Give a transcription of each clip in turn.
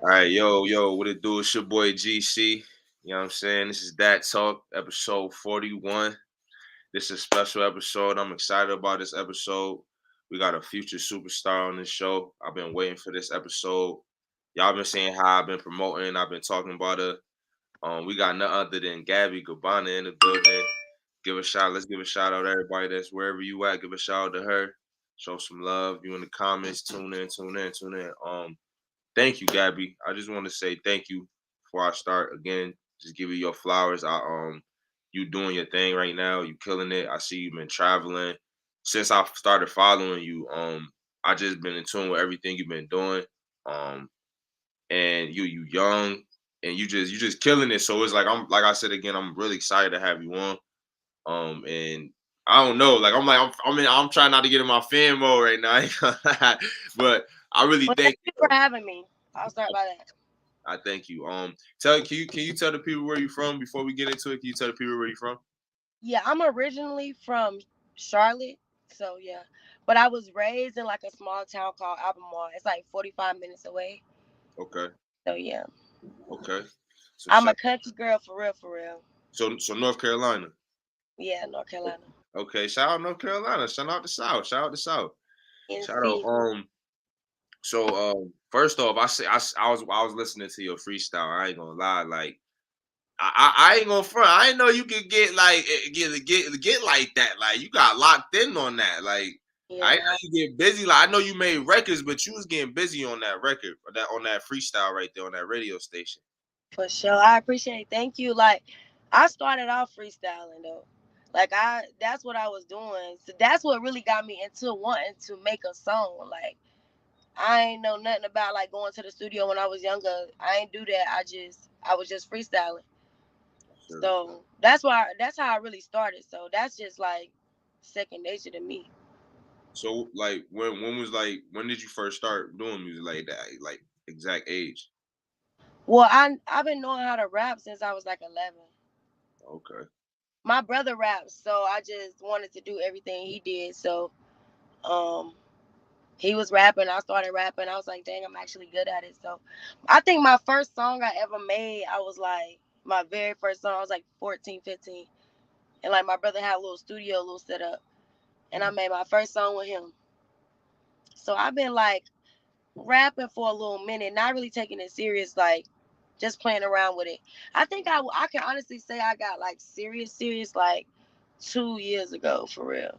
All right, yo, what it do? It's your boy GC. You know what I'm saying? This is That Talk, episode 41. This is a special episode. I'm excited about this episode. We got a future superstar on this show. I've been waiting for this episode. Y'all been seeing how I've been promoting. I've been talking about her. We got none other than Gabby Gabanna in the building. Give a shout. Let's give a shout out to everybody that's wherever you at. Give a shout out to her. Show some love. You in the comments. Tune in. Thank you, Gabby. I just want to say thank you before I start again. Just give you your flowers. You doing your thing right now. You killing it. I see you've been traveling since I started following you. I just been in tune with everything you've been doing. Um, and you young and you just killing it. So it's like I said again, I'm really excited to have you on. And I don't know, I'm trying not to get in my fan mode right now, but I really Well, think. thank you for having me. I'll start by that. I thank you. Can you tell the people where you from before we get into it? Can you tell the people where you from? Yeah, I'm originally from Charlotte, so yeah. But I was raised in like a small town called Albemarle. It's like 45 minutes away. Okay, So yeah, okay. So I'm a shout, country girl for real, for real. so North Carolina. Yeah, North Carolina. Okay, shout out North Carolina. Shout out the South. Shout out the South. Shout out. NC. First off, I was listening to your freestyle. I ain't gonna lie, like I ain't gonna front. I ain't know you could get like get like that. Like you got locked in on that. Like I ain't Yeah, know you get busy. Like I know you made records, but you was getting busy on that record, on that freestyle right there on that radio station. for sure. I appreciate it. Thank you. Like, I started off freestyling though. Like that's what I was doing. So that's what really got me into wanting to make a song. Like I ain't know nothing about like going to the studio when I was younger. I ain't do that. I was just freestyling. Sure. So that's how I really started. So that's just like second nature to me. So like when did you first start doing music like that? Like exact age. Well, I've been knowing how to rap since I was like 11. Okay. My brother raps, so I just wanted to do everything he did. So um he was rapping, I started rapping. I was like, dang, I'm actually good at it. So I think my first song I ever made, I was like my very first song, I was like 14, 15. And like my brother had a little studio, a little setup. And I made my first song with him. So I've been like rapping for a little minute, not really taking it serious, like just playing around with it. I think I can honestly say I got like serious like 2 years ago for real.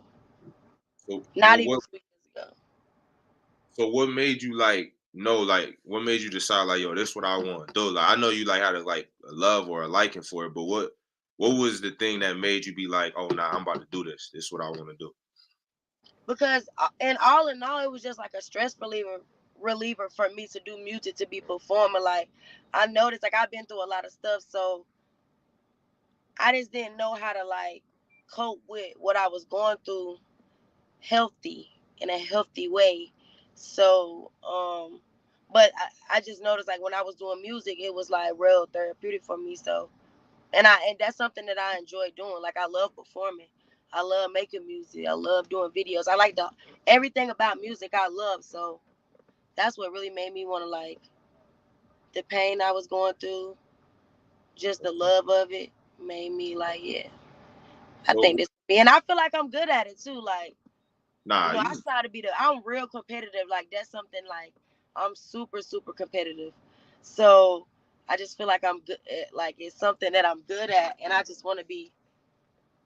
So Not even 2 years ago. what made you like know like what made you decide like yo this what I want to do? Like I know you like had a like a love or a liking for it, but what was the thing that made you be like, oh nah, I'm about to do this. This is what I want to do. Because in all, it was just like a stress reliever for me to do music, to be performing. Like I noticed, like I've been through a lot of stuff, so I just didn't know how to like cope with what I was going through healthy in a healthy way. So but I just noticed like when I was doing music, it was like real therapeutic for me. So and that's something that I enjoy doing. Like I love performing. I love making music. I love doing videos. I like the everything about music I love. So that's what really made me want to like the pain I was going through, just the love of it made me like, yeah, I So think this and I feel like I'm good at it too. Like, nah, I try to be I'm real competitive. Like that's something like I'm super competitive. So I just feel like I'm good like it's something that I'm good at and I just want to be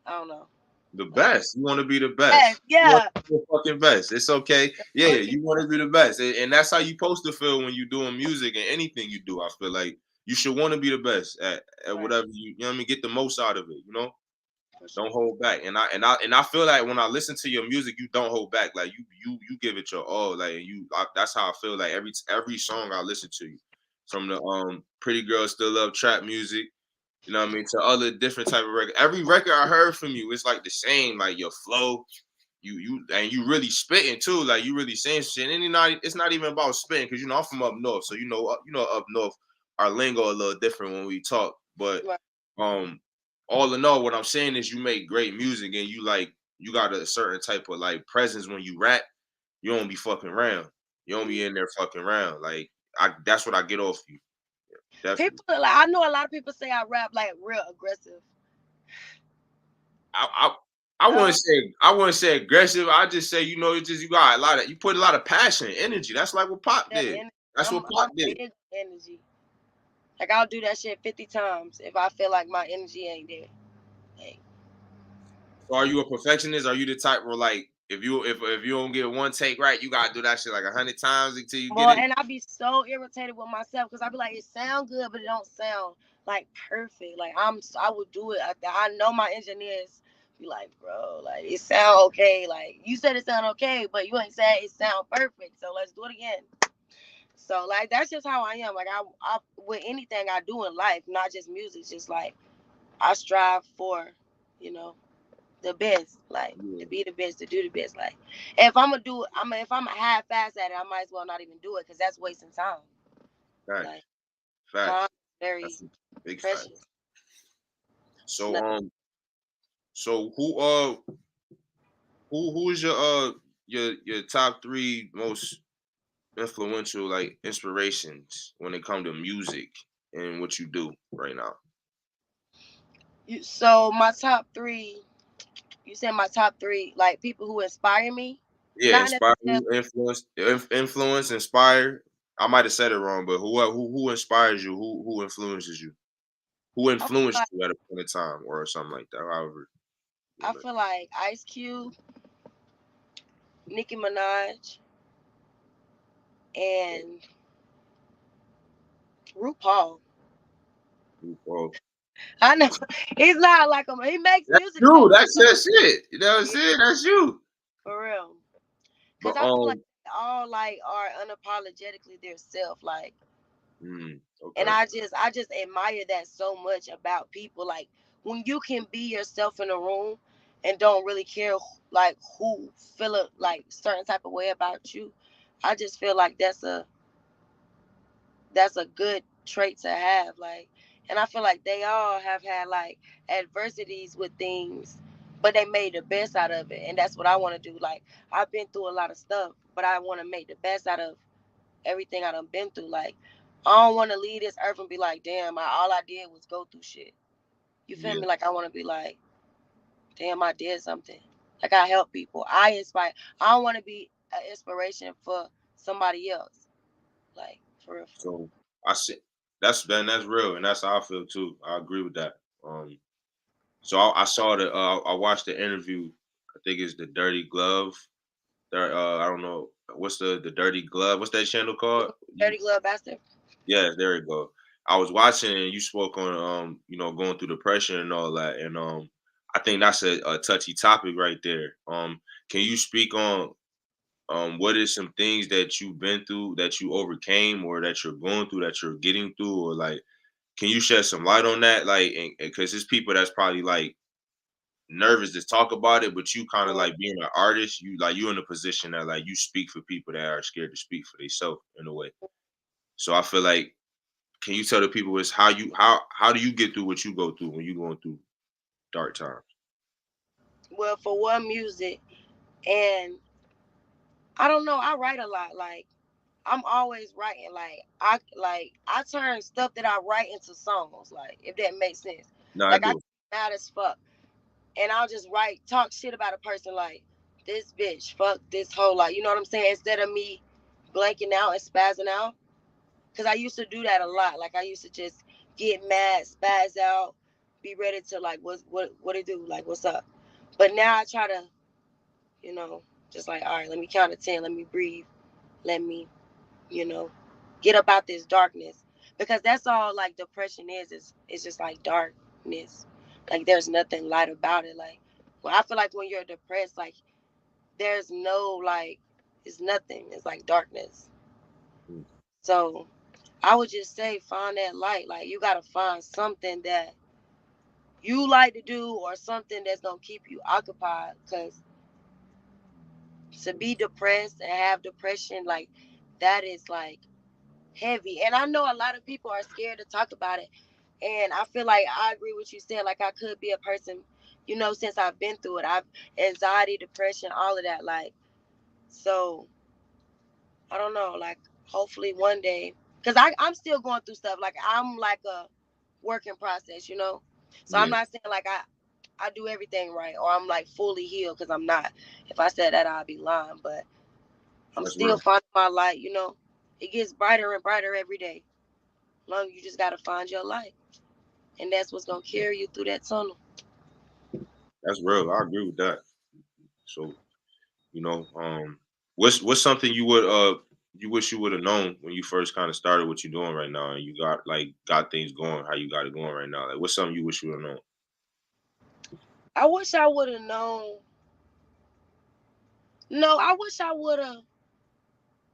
I don't know. the best. You want to be the Yes, best. You want yeah. to be the fucking best. It's okay. Yeah, Working. you want to be the best, and that's how you supposed to feel when you're doing music and anything you do. I feel like you should want to be the best at Right. whatever you know what I mean. Get the most out of it. For sure. Don't hold back. And I feel like when I listen to your music, you don't hold back. Like you give it your all. Like that's how I feel. Like every song I listen to you, from the Pretty Girls Still Love Trap Music, you know what I mean, to other different type of record. Every record I heard from you, it's like the same. Like your flow, you really spitting too. Like you really saying shit. And it's not even about spitting because I'm from up north, so up north, our lingo a little different when we talk. But Right. um, all in all, what I'm saying is you make great music and you got a certain type of like presence when you rap. You don't be fucking around. You don't be in there fucking around. Like that's what I get off you. Definitely. People like I know a lot of people say I rap like real aggressive. I I, I wouldn't say aggressive. I just say, you got you put a lot of passion, energy. That's like what Pop That did. energy. That's what Pop I'm did. big energy. Like I'll do that shit 50 times if I feel like my energy ain't there. Like, So are you a perfectionist? Are you the type where like if you don't get one take right, you gotta do that shit like 100 times until you get boy, it? and I be so irritated with myself because I be like, it sound good, but it don't sound like perfect. Like I would do it. I know my engineers be like, bro, like it sound okay. Like you said it sound okay, but you ain't saying it sound perfect. So let's do it again. So like that's just how I am. Like I with anything I do in life, not just music, just like I strive for, you know, the best, like Yeah, to be the best, to do the best. Like if I'm gonna do it, if I'm a half fast at it, I might as well not even do it because that's wasting time. facts, Like time facts. is very That's a big fact. precious. It's So nothing. who is your top three most influential like inspirations when it come to music and what you do right now? So my top three, you said my top three, like people who inspire me, Yeah, not inspire necessarily. you, influence, inspire. I might have said it wrong, but who inspires you? Who influences you? Who I feel influenced like you at a point in time or something like that? However, you I know. feel like Ice Cube, Nicki Minaj, and RuPaul. Well, I know he's not like him. He makes that's music though, you. That's your shit. You know what I'm saying? That's you. for real. Cause But I feel like they all like are unapologetically their self. Like, and okay, I just admire that so much about people. Like when you can be yourself in a room and don't really care like who feel it like certain type of way about you. I just feel like that's a good trait to have. Like, and I feel like they all have had like adversities with things, but they made the best out of it, and that's what I want to do. Like, I've been through a lot of stuff, but I want to make the best out of everything I done been through. Like, I don't want to leave this earth and be like, damn, all I did was go through shit. You feel yeah. me? Like, I want to be like, damn, I did something. Like, I help people. I inspire. I don't want to be an inspiration for somebody else. Like, for real, for real. So I see that's real, and that's how I feel too. I agree with that. So I saw I watched the interview. I think it's the Dirty Glove. There, I don't know what's the Dirty Glove. What's that channel called? Dirty Glove Bastard. Yeah, there you go. I was watching and you spoke on going through depression and all that. And I think that's a touchy topic right there. Can you speak on what is some things that you've been through that you overcame or that you're going through that you're getting through or like can you shed some light on that? Like because there's people that's probably like nervous to talk about it, but you kind of Mm. like being an artist, you in a position that like you speak for people that are scared to speak for themselves in a way. So I feel like can you tell the people is how do you get through what you go through when you going through dark times? Well, for one, music, and I don't know. I write a lot. Like I'm always writing. I turn stuff that I write into songs. Like if that makes sense. No, I Like I do. get mad as fuck, and I'll just talk shit about a person. Like this bitch, fuck this whole. Like you know what I'm saying? Instead of me blanking out and spazzing out, because I used to do that a lot. Like I used to just get mad, spaz out, be ready to like what it do? Like what's up? But now I try to you know, just like, all right, let me count to 10, let me breathe, let me, you know, get up out this darkness. Because that's all like depression is it's just like darkness. Like there's nothing light about it. Like well, I feel like when you're depressed, like there's no like it's nothing. It's like darkness. Mm. So I would just say find that light. Like you gotta find something that you like to do or something that's gonna keep you occupied. Cause to be depressed and have depression, like that is like heavy. And I know a lot of people are scared to talk about it. And I feel like I agree with you said, like I could be a person, since I've been through it. I've anxiety, depression, all of that. Like, so I don't know, like hopefully one day. because I'm still going through stuff. Like I'm like a working process, you know. So I'm Yeah, not saying like I do everything right or I'm like fully healed because I'm not. If I said that, I'd be lying. But I'm that's still real. finding my light, you know. It gets brighter and brighter every day. Long you just gotta find your light, and that's what's gonna carry you through that tunnel. That's real. I agree with that. So, you know, what's something you wish you would have known when you first kind of started what you're doing right now and you got things going, how you got it going right now? Like what's something you wish you would have known? I wish I would have known. No, I wish I would have.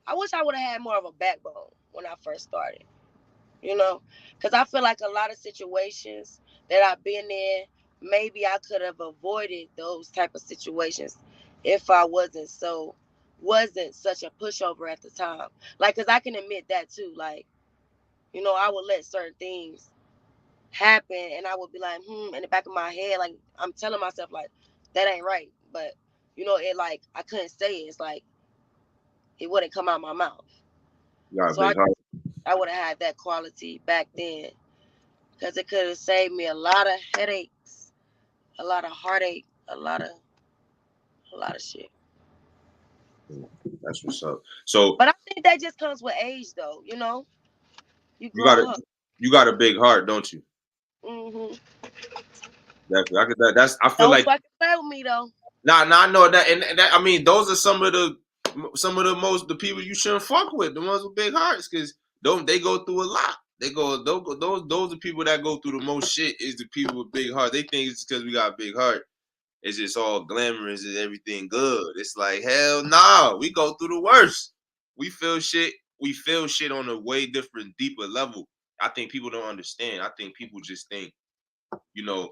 I wish I would have had more of a backbone when I first started. You know, because I feel like a lot of situations that I've been in, maybe I could have avoided those type of situations if I wasn't such a pushover at the time. Like, cause I can admit that too. Like, you know, I would let certain things happen, and I would be like, in the back of my head, like I'm telling myself, like that ain't right, but you know, it like I couldn't say it. It's like it wouldn't come out my mouth. You got a So I big heart. I would have had that quality back then because it could have saved me a lot of headaches, a lot of heartache, a lot of shit. That's what's up. So But I think that just comes with age, though. You know, you you got grow it. up. You got a big heart, don't you? Hmm. Definitely. That's. I feel Don't like fucking play with me though. nah. I know that, and that. I mean, those are some of the most the people you shouldn't fuck with. The ones with big hearts, because don't they go through a lot. Those are people that go through the most shit. Is the people with big hearts. They think it's because we got a big heart. It's just all glamorous and everything good. It's like hell nah. We go through the worst. We feel shit. We feel shit on a way different, deeper level. I think people don't understand. I think people just think, you know,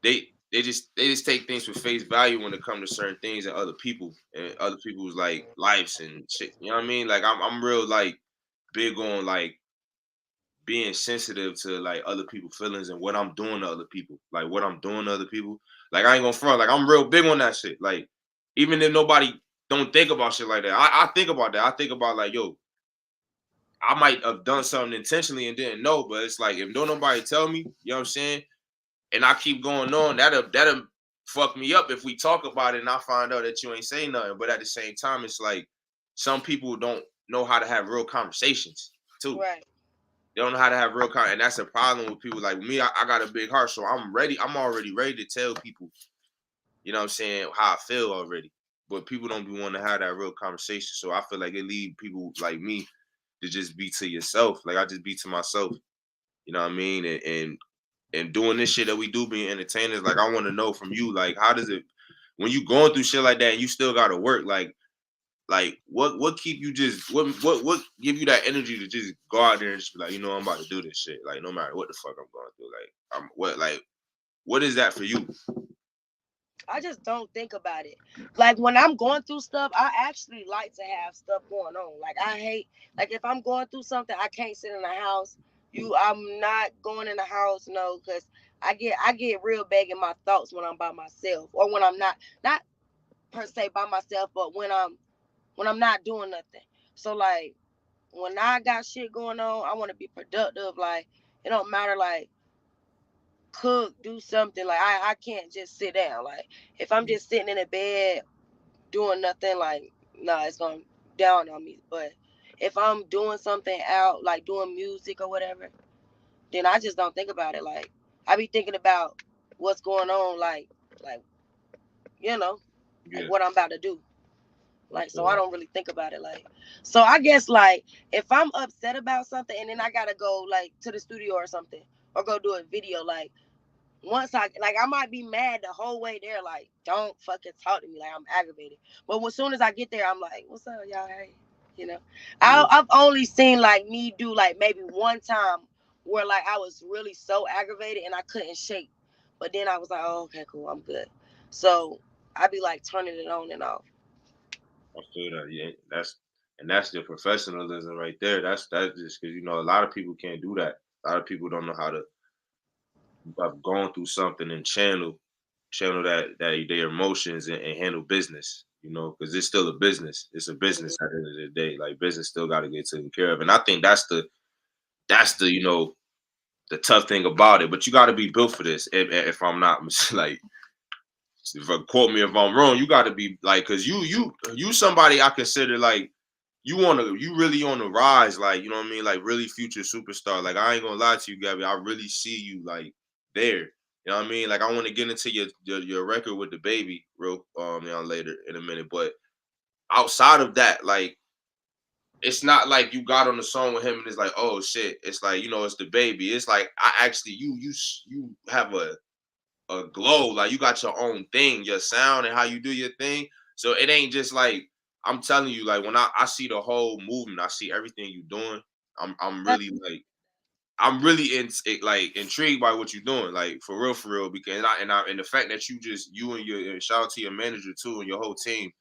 they just take things for face value when it comes to certain things and other people's like lives and shit. You know what I mean? Like I'm real like big on like being sensitive to like other people's feelings and what I'm doing to other people. Like what I'm doing to other people. Like I ain't gonna front. Like I'm real big on that shit. Like even if nobody don't think about shit like that, I think about that. I think about like, yo, I might have done something intentionally and didn't know, but it's like if don't nobody tell me, you know what I'm saying? And I keep going on, that'll fuck me up if we talk about it and I find out that you ain't saying nothing. But at the same time, it's like some people don't know how to have real conversations too. Right. They don't know how to have real and that's a problem with people like me. I got a big heart, so I'm ready. I'm already ready to tell people, you know what I'm saying, how I feel already. But people don't be wanting to have that real conversation. So I feel like it lead people like me to just be to yourself. Like I just be to myself. You know what I mean? And doing this shit that we do being entertainers, like I want to know from you, like how does it when you going through shit like that and you still gotta work, like what keep you just what give you that energy to just go out there and just be like, you know, I'm about to do this shit. Like no matter what the fuck I'm going through. What is that for you? I just don't think about it. Like when I'm going through stuff, I actually like to have stuff going on. Like I hate, like if I'm going through something, I can't sit in the house. I'm not going in the house, no, because I get real big in my thoughts when I'm by myself, or when I'm not per se by myself, but when I'm not doing nothing. So like when I got shit going on, I want to be productive. Like it don't matter. Like cook, do something. Like I can't just sit down. Like if I'm just sitting in a bed doing nothing, like nah, it's gonna down on me. But if I'm doing something out, like doing music or whatever, then I just don't think about it. Like I be thinking about what's going on, like you know, like Yeah, what I'm about to do. I Like so feel I that. don't really think about it. Like so I guess like if I'm upset about something and then I gotta go like to the studio or something or go do a video, like once I might be mad the whole way there, like don't fucking talk to me, like I'm aggravated. But as soon as I get there, I'm like, what's up, y'all? Hey, you know, Yeah, I've only seen like me do like maybe one time where like I was really so aggravated and I couldn't shake, but then I was like, oh okay, cool, I'm good. So I be like turning it on and off. I feel that. Yeah, that's the professionalism right there. That's just because you know a lot of people can't do that. A lot of people don't know how to have gone through something and channel that their emotions and handle business. you know, because it's still a business. It's a business at the end of the day. Like business still got to get taken care of, and I think that's the you know the tough thing about it. But you got to be built for this. If I'm not like, if quote me if I'm wrong, you got to be like, cause you somebody I consider like you really on the rise, like you know what I mean, like really future superstar. Like I ain't gonna lie to you, Gabby, I really see you like there. You know what I mean? Like I want to get into your record with DaBaby real you know, later in a minute, but outside of that, like it's not like you got on the song with him and it's like, oh shit. It's like, you know, it's DaBaby. It's like I actually you have a glow, like you got your own thing, your sound and how you do your thing. So it ain't just like I'm telling you, like when I see the whole movement, I see everything you doing. I'm really like I'm really like intrigued by what you're doing, like for real, because and the fact that you and your and shout out to your manager too and your whole team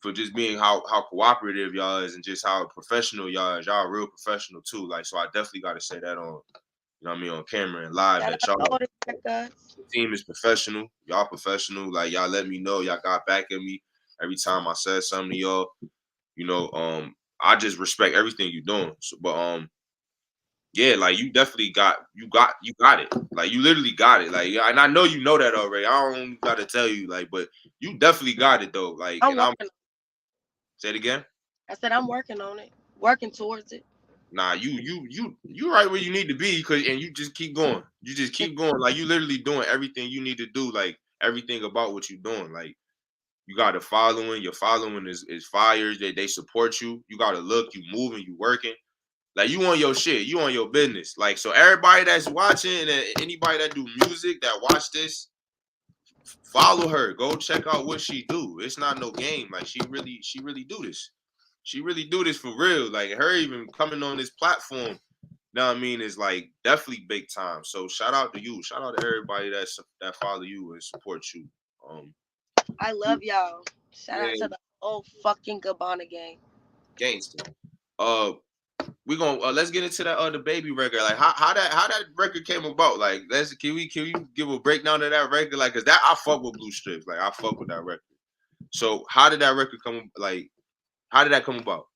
for just being how cooperative y'all is and just how professional y'all is. Y'all real professional too. Like so I definitely gotta say that on you know what I mean on camera and live Shout that out to y'all all the records. the team is professional. Y'all professional. Like y'all let me know. Y'all got back at me every time I said something to y'all. You know, I just respect everything you're doing. So, but yeah, like you definitely got it. Like you literally got it. Like and I know you know that already. I don't gotta tell you, like, but you definitely got it though. Like, I'm and I'm working. say it again. I said I'm working on it, working towards it. Nah, you right where you need to be, cause and you just keep going. You just keep going. Like you literally doing everything you need to do. Like everything about what you're doing. Like you got a following. Your following is fire. They support you. You got to look. You moving. You working. Like you on your shit. You on your business. Like so, everybody that's watching and anybody that do music that watch this, follow her. Go check out what she do. It's not no game. Like she really do this. She really do this for real. Like her even coming on this platform. Know what I mean? Is like definitely big time. So shout out to you. Shout out to everybody that follow you and support you. Um, I love y'all. Shout out yeah, to the whole fucking Gabanna gang. gangster. Uh, we gonna let's get into that the baby record. Like how that record came about. Like let's can we give a breakdown of that record? Like cause that I fuck with Blue Strips. Like I fuck with that record. So how did that record come? Like how did that come about?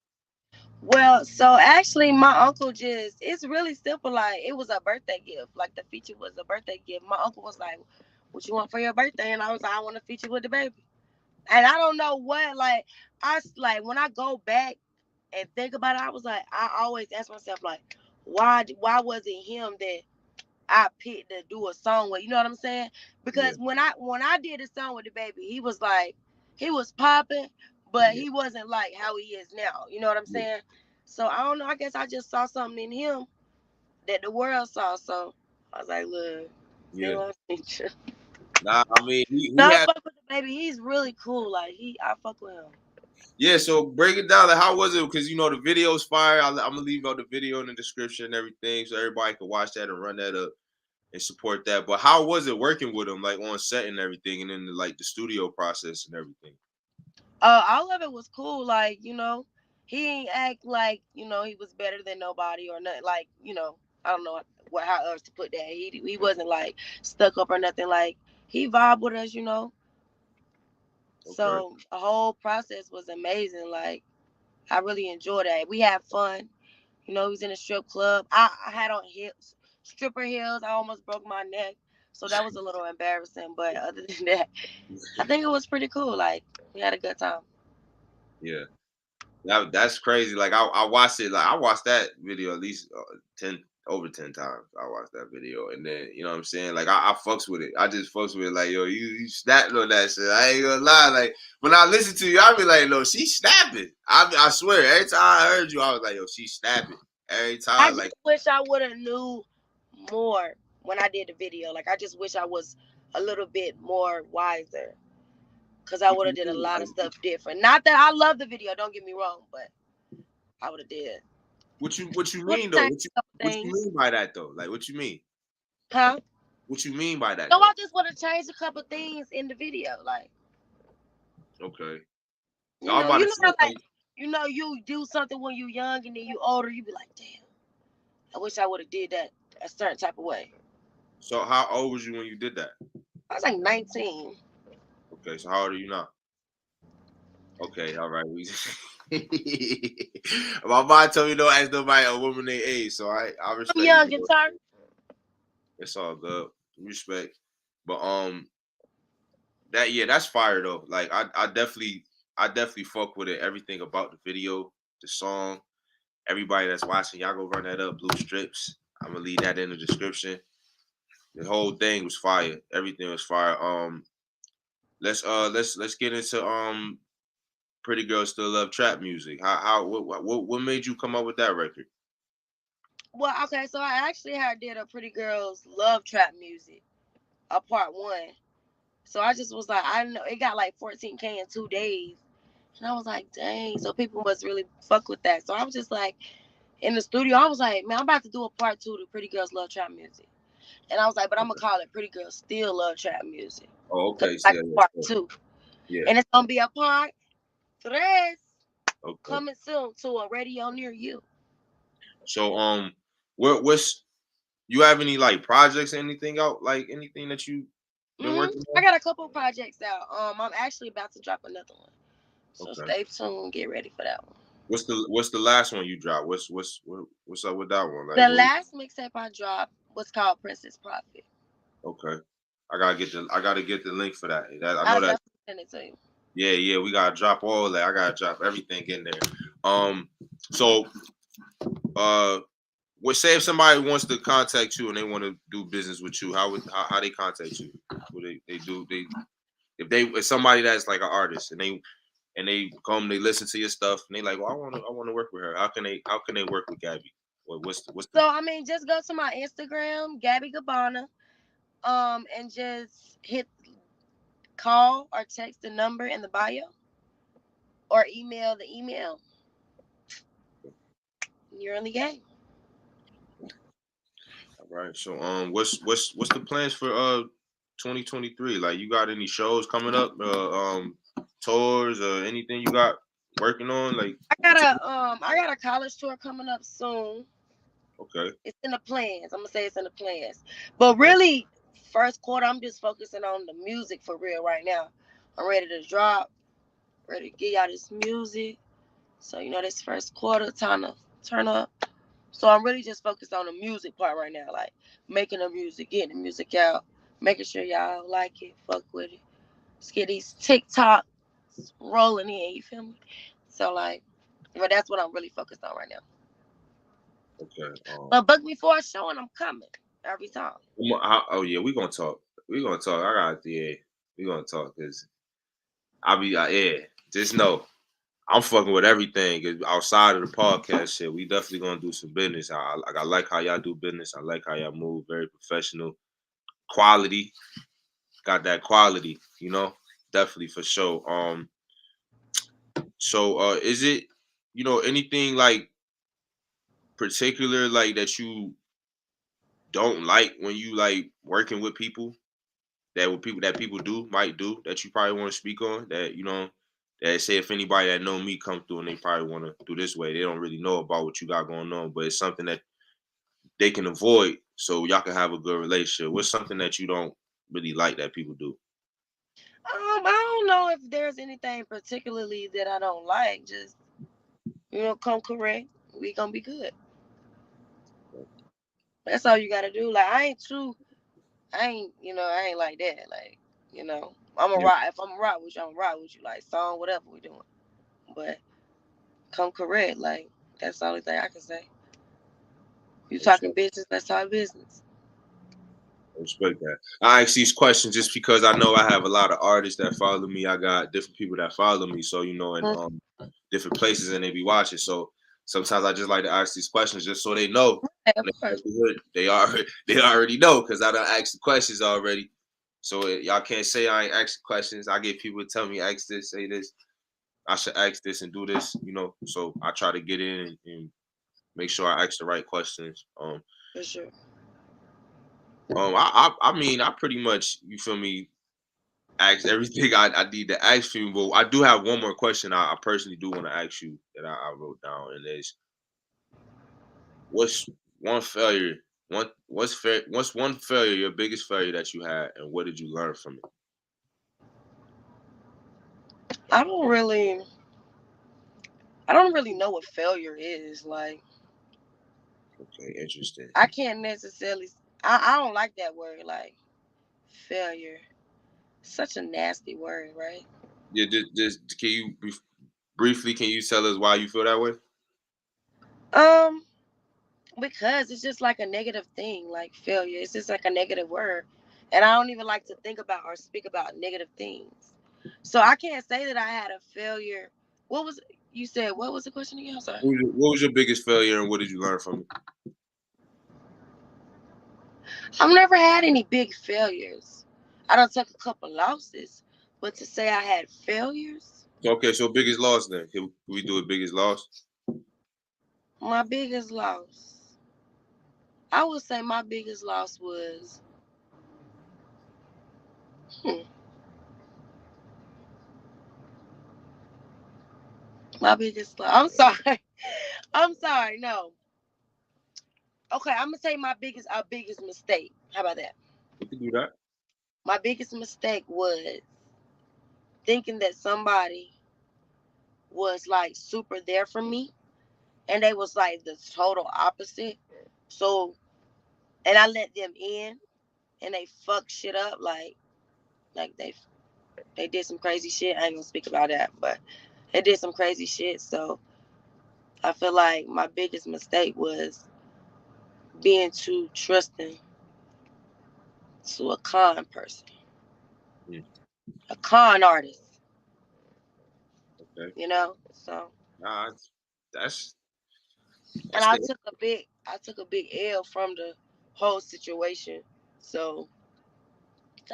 Well, so actually, my uncle it's really simple. Like, it was a birthday gift. Like, the feature was a birthday gift. My uncle was like, what you want for your birthday? And I was like, I want to feature with DaBaby. And I don't know what, like, like, when I go back and think about it, I was like, I always ask myself, like, why was it him that I picked to do a song with? You know what I'm saying? Yeah, Because when I did a song with DaBaby, he was like, he was popping, but yeah, he wasn't like how he is now. You know what I'm yeah, saying? So I don't know. I guess I just saw something in him that the world saw. So I was like, look, send yeah. my picture. Nah, I mean he No, I had fuck with DaBaby. He's really cool. Like, I fuck with him. yeah. So break it down. Like how was it? Because you know the video's fire. I'm gonna leave out the video in the description and everything, so everybody can watch that and run that up and support that. But how was it working with him, like on set and everything, and then like the studio process and everything? All of it was cool. Like, he ain't act like, he was better than nobody or nothing. Like, I don't know how else to put that. He wasn't like stuck up or nothing. Like, he vibed with us. Okay. So the whole process was amazing. Like, I really enjoyed that. We had fun. He was in a strip club. I had on heels, stripper heels. I almost broke my neck. So that was a little embarrassing. But other than that, I think it was pretty cool. Like, we had a good time. Yeah. That's crazy. Like I watched it. Like I watched that video at least 10 times. I watched that video, and then you know what I'm saying. Like I fucks with it. I just fucks with it. Like yo, you snapping on that shit. I ain't gonna lie. Like when I listen to you, I be like, no, she snapping. I swear. Every time I heard you, I was like, yo, she snapping. Every I time, just like wish I would have knew more when I did the video. Like, I just wish I was a little bit more wiser, because I what would have you did a mean? lot Like of stuff different. Not that I love the video, don't get me wrong, but I would have did. what you Would mean have though? changed a couple What you things, mean by that though? Like what you mean? huh? What you mean by that No, I though? just would have changed a couple things in the video. Like, Okay. you I'm know, about you to know say how, like like, you do something when you young and then you older, you be like, damn, I wish I would have did that a certain type of way. so. How old was you when you did that? I was like 19. Okay, so how old are you now? Okay, all right. We my mom told me don't ask nobody a woman their age, so I I'm respect young it. and tart. It's all good. Respect. But that yeah, that's fire though. Like I definitely fuck with it. Everything about the video, the song, everybody that's watching, y'all go run that up, Blue Strips. I'm gonna leave that in the description. The whole thing was fire. Everything was fire. Let's get into Pretty Girls Still Love Trap Music. What made you come up with that record? Well, okay, so I actually had did a Pretty Girls Love Trap Music, a part one. So I just was like, I know it got like 14K in 2 days. And I was like, dang, so people must really fuck with that. So I was just like, in the studio, I was like, man, I'm about to do a part two to Pretty Girls Love Trap Music. And I was like, but I'm going to call it Pretty Girls Still Love Trap Music. Oh, Because okay, it's so like yeah, a part two. yeah, And it's going to be a part three okay. coming soon to a radio near you. So what's you have any like projects, anything out, like anything that you been working I on? got a couple projects out. I'm actually about to drop another one. So Okay. stay tuned. Get ready for that one. What's the last one you dropped? What's up with that one? Like The what? last mixtape I dropped was called Princess Profit. Okay. I gotta get the link for that. I know I'll that. definitely send it to you. Yeah, we gotta drop all that. I gotta drop everything in there. So uh, what say if somebody wants to contact you and they want to do business with you? How they contact you? What they do if somebody that's like an artist and they come, they listen to your stuff and they like, well, I wanna work with her. How can they work with Gabby? What's the So I mean, just go to my Instagram, Gabby Gabanna, and just hit call or text the number in the bio or email the email. You're in the game. all right? So what's the plans for 2023? Like you got any shows coming up? Tours or anything you got working on? Like I got a college tour coming up soon. okay, It's in the plans. I'm gonna say it's in the plans. But okay, really, first quarter, I'm just focusing on the music for real right now. I'm ready to drop, ready to get y'all this music. So this first quarter, time to turn up. So I'm really just focused on the music part right now, like making the music, getting the music out, making sure y'all like it, fuck with it. Let's get these TikToks rolling in. You feel me? So like, but that's what I'm really focused on right now. okay. But book me for a show and I'm coming every time. Oh yeah, we gonna talk. We gonna talk. I got yeah. We gonna talk because I'll be yeah. Just know I'm fucking with everything. 'Cause outside of the podcast shit, we definitely gonna do some business. I like how y'all do business. I like how y'all move. Very professional, quality. Got that quality. Definitely for sure. So is it anything like particular like that you don't like when you like working with people? That people might do that you probably want to speak on that say if anybody that know me come through and they probably want to do this way, they don't really know about what you got going on, but it's something that they can avoid so y'all can have a good relationship. What's something that you don't really like that people do? I don't know if there's anything particularly that I don't like. Just come correct. We gonna be good. That's all you gotta do. Like I ain't like that. Like I'm a Yeah, rock. If I'm a rock with you, I'm a rock with you. Like song, whatever we doing. But come correct. Like that's the only thing I can say. You talking business? Let's talk business. I respect that. I ask these questions just because I know I have a lot of artists that follow me. I got different people that follow me, so and Mhm. different places, and they be watching. So sometimes I just like to ask these questions just so they know. Yeah, of When they course. come through it, they already know because I done asked the questions already. So y'all can't say I ain't asking questions. I get people to tell me ask this, say this. I should ask this and do this. So I try to get in and make sure I ask the right questions. For sure. I mean, I pretty much, you feel me, ask everything I need to ask you. But I do have one more question I personally do want to ask you that I wrote down, and is what's one failure, what's one failure, your biggest failure that you had, and what did you learn from it? I don't really, I don't really know what failure is. Like, Okay, interesting. I can't necessarily. I don't like that word. Like failure, such a nasty word, right? Yeah, just can you briefly can you tell us why you feel that way? Um, because it's just like a negative thing. Like failure, it's just like a negative word, and I don't even like to think about or speak about negative things. So I can't say that I had a failure. What was you said? What was the question again? I'm sorry. What was your biggest failure and what did you learn from it? I've never had any big failures. I don't took a couple losses, but to say I had failures, So, okay, so biggest loss then. Can we do a biggest loss? my biggest loss, I would say my biggest loss was, hmm, my biggest loss. I'm sorry. I'm sorry. No. Okay, I'm gonna say my biggest mistake. How about that? We can do that. My biggest mistake was thinking that somebody was like super there for me, and they was like the total opposite. So, and I let them in, and they fucked shit up. Like they did some crazy shit. I ain't gonna speak about that, but they did some crazy shit. So I feel like my biggest mistake was being too trusting to a con person, Mm, a con artist, okay. you know. So, Nah, that's and that's the I took a big L from the whole situation. So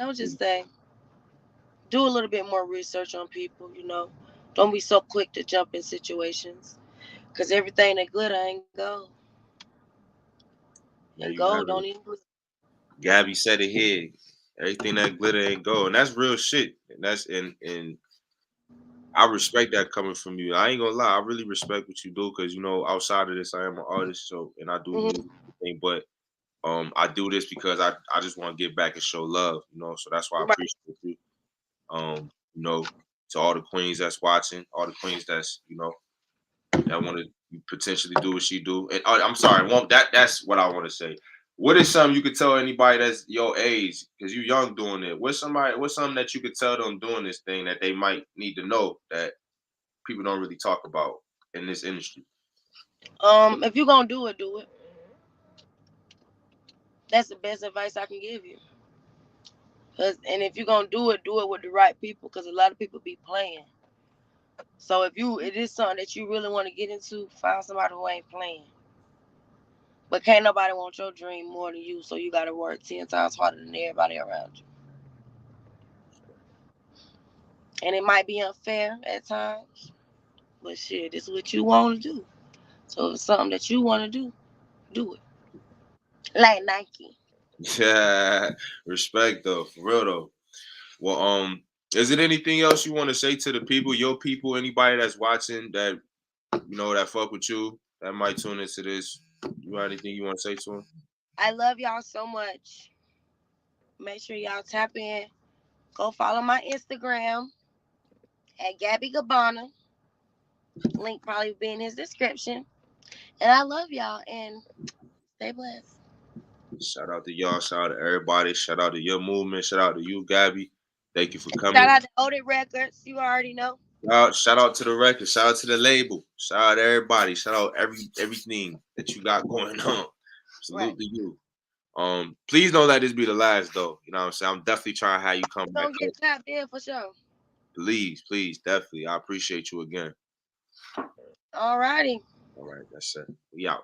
I would just say, do a little bit more research on people. You know, don't be so quick to jump in situations, cause everything that glitter ain't gold, there and you gold have don't it. even glitter. Gabby said it here. Everything that glitter ain't gold. And that's real shit. And that's and I respect that coming from you. I ain't gonna lie, I really respect what you do because you know, outside of this, I am an artist, so and I do Hmm. music and everything, but I do this because I just want to give back and show love, you know. So that's why I Right. appreciate you. You know, to all the queens that's watching, all the queens that's that want to potentially do what she do. And I'm sorry, that's what I want to say. What is something you could tell anybody that's your age, because you young doing it? What's something that you could tell them doing this thing that they might need to know that people don't really talk about in this industry? If you're gonna do it, do it. That's the best advice I can give you. And if you're gonna do it with the right people, because a lot of people be playing. So if it is something that you really want to get into, find somebody who ain't playing. But can't nobody want your dream more than you, so you gotta work 10 times harder than everybody around you. And it might be unfair at times, but shit, this is what you want to do. So if it's something that you want to do it. Like Nike. Yeah, respect though, for real though. Well, is it anything else you want to say to the people, your people, anybody that's watching that that fuck with you that might tune into this? You got anything you want to say to them? I love y'all so much. Make sure y'all tap in. Go follow my Instagram at Gabby Gabanna. Link probably be in his description. And I love y'all and stay blessed. Shout out to y'all. Shout out to everybody. Shout out to your movement. Shout out to you, Gabby. Thank you for Shout coming. out to Oded Records. You already know. Shout out to the record. Shout out to the label. Shout out to everybody. Shout out everything that you got going on. Right. Salute to you. Please don't let this be the last though. You know what I'm saying? I'm definitely trying to have you come We're back gonna up. get tapped in for sure. Please, definitely. I appreciate you again. Alrighty. All right, that's it. We out.